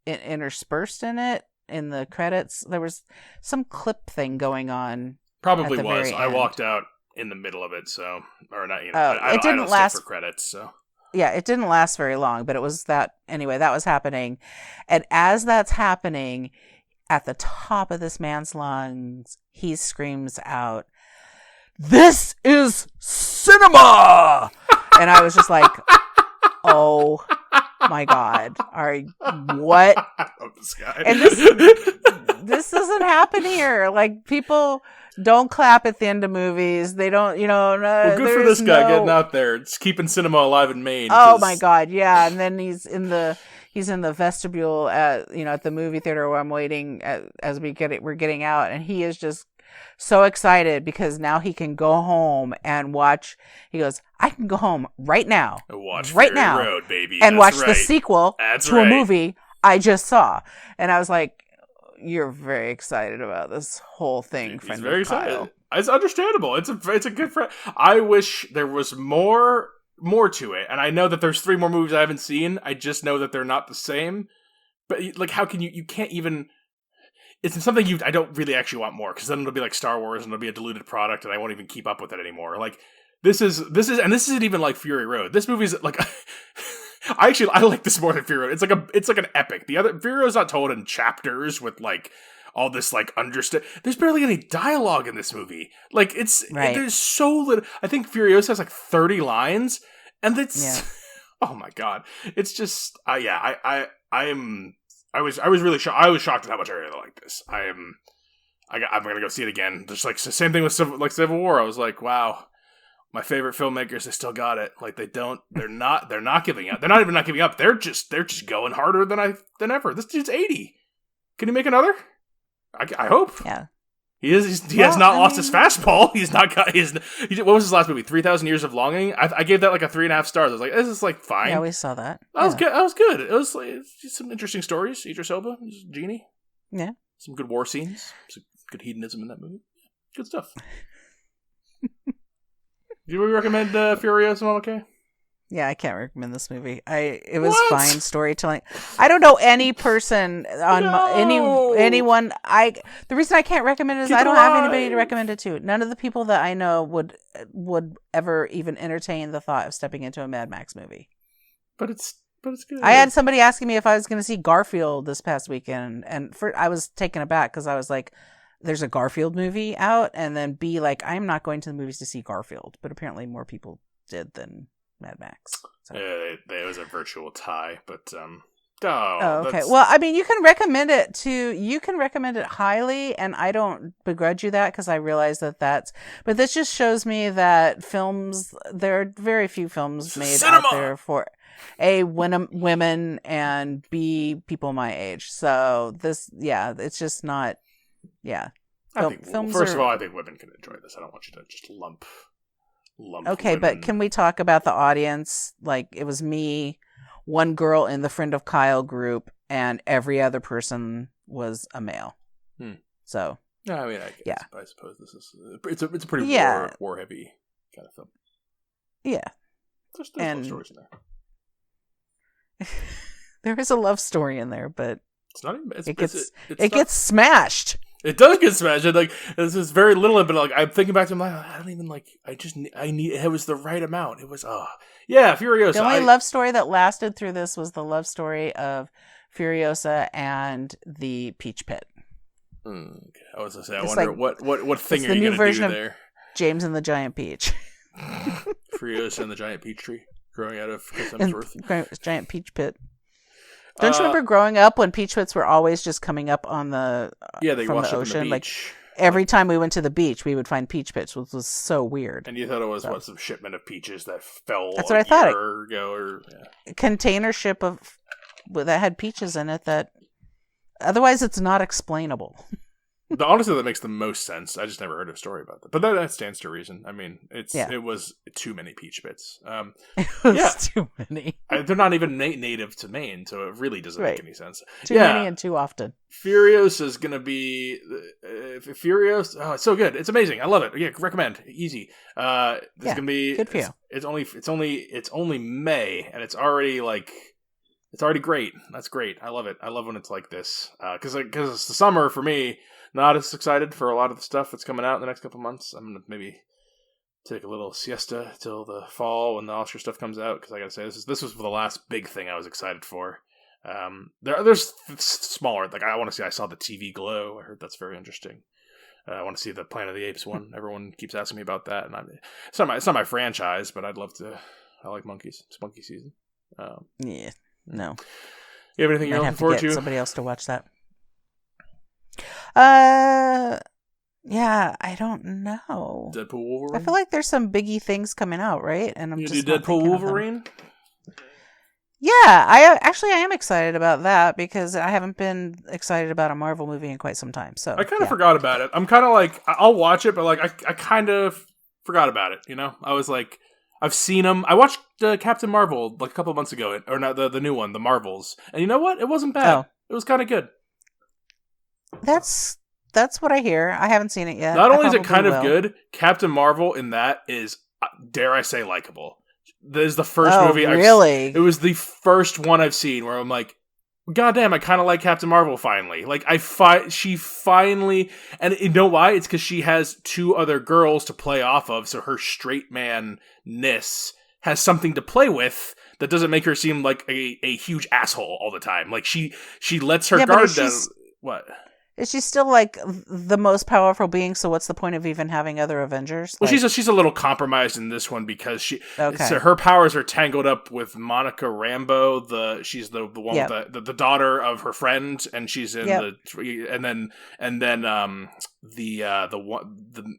interspersed in it in the credits. There was some clip thing going on. Probably was. I walked out in the middle of it, so or not. It didn't last for credits, so. Yeah, it didn't last very long, but it was that anyway. That was happening, and as that's happening, at the top of this man's lungs, he screams out, "This is cinema!" And I was just like, "Oh my God, what?" I love this guy. And this doesn't happen here. Like, people don't clap at the end of movies. They don't, well, good for this guy getting out there. It's keeping cinema alive in Maine. Oh my God, yeah. And then he's in the he's in the vestibule at the movie theater where I'm waiting as we're getting out, and he is just so excited because now he can go home and watch. He goes, I can go home right now, right now, Road, baby, and watch the sequel to a movie I just saw. And I was like, you're very excited about this whole thing. He's very excited. It's understandable. It's a good friend. I wish there was more to it, and I know that there's 3 more movies I haven't seen. I just know that they're not the same. But like, how can you can't even? It's something I don't really actually want more, because then it'll be like Star Wars and it'll be a diluted product, and I won't even keep up with it anymore. Like this isn't even like Fury Road. This movie's like. I like this more than Fury Road. It's like an epic. The other Fury Road's not told in chapters with like all this like understood. There's barely any dialogue in this movie. Like there's so little. I think Furiosa has like 30 lines, and oh my god, it's just I was really shocked. I was shocked at how much I really like this. I'm gonna go see it again. Just like the same thing with Civil War. I was like, wow. My favorite filmmakers, they still got it. Like they're not giving up. They're not even not giving up. They're just going harder than ever. This dude's 80. Can he make another? I hope. Yeah. He has not lost his fastball. He's not got his. What was his last movie? 3,000 Years of Longing. I gave that like a 3.5 stars. I was like, this is like fine. Yeah, we saw that. That was good. That was good. It was like some interesting stories. Idris Elba, Genie. Yeah. Some good war scenes. Some good hedonism in that movie. Good stuff. Do we recommend Furiosa? Okay. Yeah, I can't recommend this movie. It was fine storytelling. I don't know any person on anyone. The reason I can't recommend it is I don't have anybody to recommend it to. None of the people that I know would ever even entertain the thought of stepping into a Mad Max movie. But it's good. I had somebody asking me if I was going to see Garfield this past weekend, and I was taken aback because I was like, there's a Garfield movie out, and then B, like, I'm not going to the movies to see Garfield, but apparently more people did than Mad Max. So. It was a virtual tie, but okay. Well, I mean, you can recommend it highly, and I don't begrudge you that because I realize but this just shows me that there are very few films made out there for A, women, and B, people my age. So it's just not. Yeah. First of all, I think women can enjoy this. I don't want you to just lump. Okay, women. But can we talk about the audience? Like, it was me, one girl in the Friend of Kyle group, and every other person was a male. So. No, I mean, I suppose this is it's a pretty war heavy kind of film. Yeah. There's love stories in there. There is a love story in there, but it's not even. It gets smashed. It does get smashed. Like this is very little, but like I'm thinking back to my, I don't even like. I need. It was the right amount. It was Furiosa. The only love story that lasted through this was the love story of Furiosa and the Peach Pit. Okay. I was gonna say, I wonder what thing are you gonna do there? James and the Giant Peach. Furiosa and the Giant Peach Tree growing out of Chris Hemsworth. Giant Peach Pit. Don't you remember growing up when peach pits were always just coming up on the from the ocean? Like every time we went to the beach, we would find peach pits, which was so weird. And you thought it was some shipment of peaches that fell That's what I thought. Ago, a container ship that had peaches in it. That otherwise it's not explainable. Honestly, that makes the most sense. I just never heard a story about that. But that stands to reason. I mean, it was too many peach pits. It was too many. They're not even native to Maine, so it really doesn't make any sense. Too many and too often. Furiosa is going to be... Furiosa... Oh, it's so good. It's amazing. I love it. Yeah, recommend. Easy. It's going to be... Good for you. It's only May, and it's already like... It's already great. That's great. I love it. I love when it's like this. Because it's the summer for me. Not as excited for a lot of the stuff that's coming out in the next couple months. I'm going to maybe take a little siesta till the fall when the Oscar stuff comes out. Because I got to say, this was the last big thing I was excited for. There's smaller. Like I saw the TV Glow. I heard that's very interesting. I want to see the Planet of the Apes one. Everyone keeps asking me about that. And it's not my franchise, but I'd love to. I like monkeys. It's monkey season. Yeah. No. You have anything you're looking forward to? Somebody else to watch that. Yeah, I don't know. Deadpool Wolverine? I feel like there's some biggie things coming out, right? And I'm you just do Deadpool Wolverine? Yeah, I am excited about that because I haven't been excited about a Marvel movie in quite some time. So I kind of forgot about it. I'm kind of like, I'll watch it, but like I kind of forgot about it. You know, I was like, I've seen them. I watched Captain Marvel like a couple of months ago, or not the new one, the Marvels, and you know what? It wasn't bad. Oh. It was kind of good. That's what I hear. I haven't seen it yet. Not only is it kind of good, Captain Marvel in that is, dare I say, likable. This is the first movie really? It was the first one I've seen where I'm like, God damn, I kind of like Captain Marvel finally. Like, she finally... And you know why? It's because she has two other girls to play off of, so her straight man-ness has something to play with that doesn't make her seem like a huge asshole all the time. Like, she lets her guard down... What? Is she still like the most powerful being? So what's the point of even having other Avengers? Well, she's a little compromised in this one because Okay. So her powers are tangled up with Monica Rambeau. She's the one with the daughter of her friend, and she's in the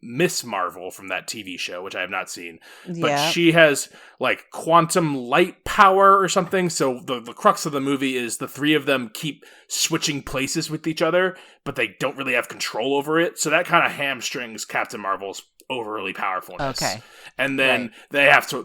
Miss Marvel from that TV show, which I have not seen, but she has like quantum light power or something. So the crux of the movie is the three of them keep switching places with each other, but they don't really have control over it. So that kind of hamstrings Captain Marvel's overly powerfulness. Okay. And then they have to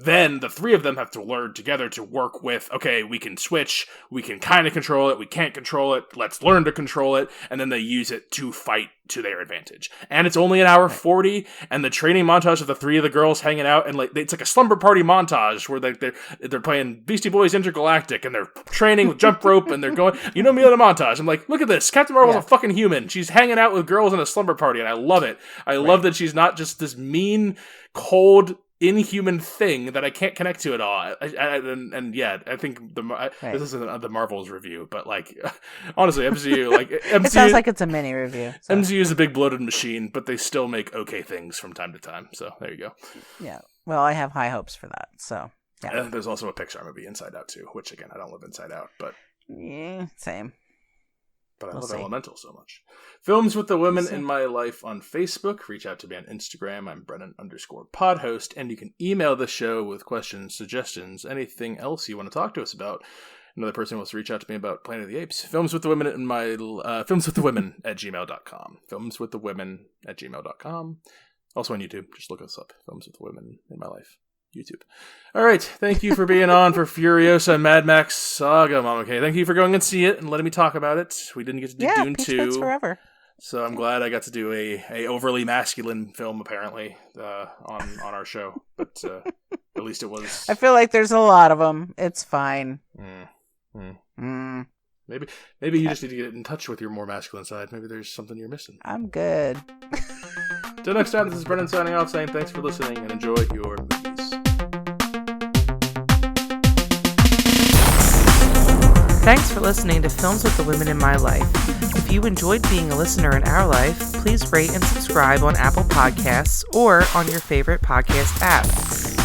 then the three of them have to learn together to work with, okay, we can switch, we can kind of control it, we can't control it, let's learn to control it, and then they use it to fight to their advantage. And it's only an hour 40, and the training montage of the three of the girls hanging out, and like it's like a slumber party montage where they're playing Beastie Boys Intergalactic, and they're training with jump rope, and they're going, you know me on the montage. I'm like, look at this, Captain Marvel's a fucking human. She's hanging out with girls in a slumber party, and I love it. I love that she's not just this mean, cold, inhuman thing that I can't connect to at all. I think this isn't the Marvels review, but like, honestly, MCU, like MCU, it sounds like it's a mini review. So. MCU is a big bloated machine, but they still make okay things from time to time. So there you go. Yeah. Well, I have high hopes for that. So yeah. There's also a Pixar movie, Inside Out, too, which again, I don't live Inside Out, but same. But I love Elemental so much. Films with the Women in My Life on Facebook. Reach out to me on Instagram. I'm Brennan_podhost. And you can email the show with questions, suggestions, anything else you want to talk to us about. Another person wants to reach out to me about Planet of the Apes. Films with the Women at gmail.com. Films with the Women at gmail.com. Also on YouTube. Just look us up. Films with the Women in My Life. YouTube. All right. Thank you for being on for Furiosa and Mad Max Saga, Mama K. Thank you for going and see it and letting me talk about it. We didn't get to do Dune 2. Forever. So I'm glad I got to do a overly masculine film, apparently, on our show. But at least it was... I feel like there's a lot of them. It's fine. Maybe you just need to get in touch with your more masculine side. Maybe there's something you're missing. I'm good. Till next time, this is Brennan signing off, saying thanks for listening and enjoy your movies. Thanks for listening to Films with the Women in My Life. If you enjoyed being a listener in our life, please rate and subscribe on Apple Podcasts or on your favorite podcast app.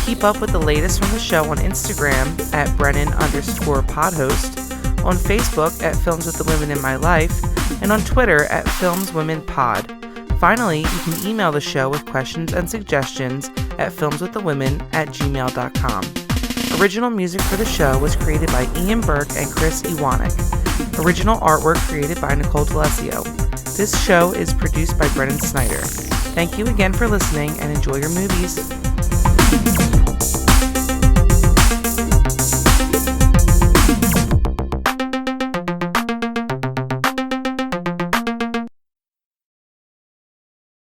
Keep up with the latest from the show on Instagram at Brennan_podhost, on Facebook at Films with the Women in My Life, and on Twitter at FilmsWomenPod. Finally, you can email the show with questions and suggestions at filmswiththewomen@gmail.com. Original music for the show was created by Ian Burke and Chris Iwanek. Original artwork created by Nicole D'Alessio. This show is produced by Brennan Snyder. Thank you again for listening and enjoy your movies.